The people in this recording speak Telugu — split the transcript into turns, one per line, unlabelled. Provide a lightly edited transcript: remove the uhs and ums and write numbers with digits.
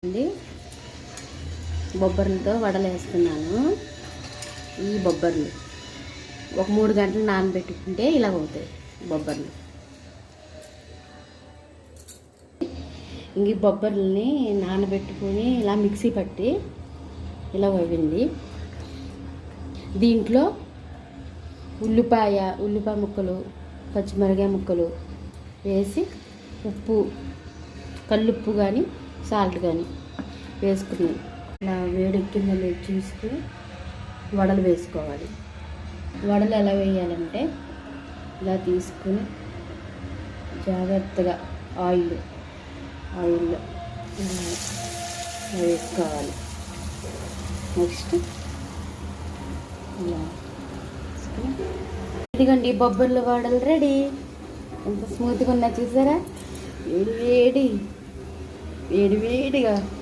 అండి బొబ్బర్లతో వడలు వేస్తున్నాను. ఈ బొబ్బర్లు ఒక 3 గంటలు నానబెట్టుకుంటే ఇలా అవుతాయి బొబ్బర్లు. ఇంక బొబ్బర్లని నానబెట్టుకొని ఇలా మిక్సీ పట్టి ఇలా అయింది. దీంట్లో ఉల్లిపాయ ముక్కలు, పచ్చిమిరపకాయ ముక్కలు వేసి ఉప్పు, కల్లుప్పు కానీ సాల్ట్ కానీ వేసుకుని ఇలా వేడెక్కిందని చూసుకుని వడలు వేసుకోవాలి. వడలు ఎలా వేయాలంటే ఇలా తీసుకుని జాగ్రత్తగా ఆయిల్లో వేసుకోవాలి. నెక్స్ట్ ఇలా ఇదిగోండి బొబ్బర్ల వడలు రెడీ. ఎంత స్మూత్గా ఉన్నా చూసారా? వేడిగా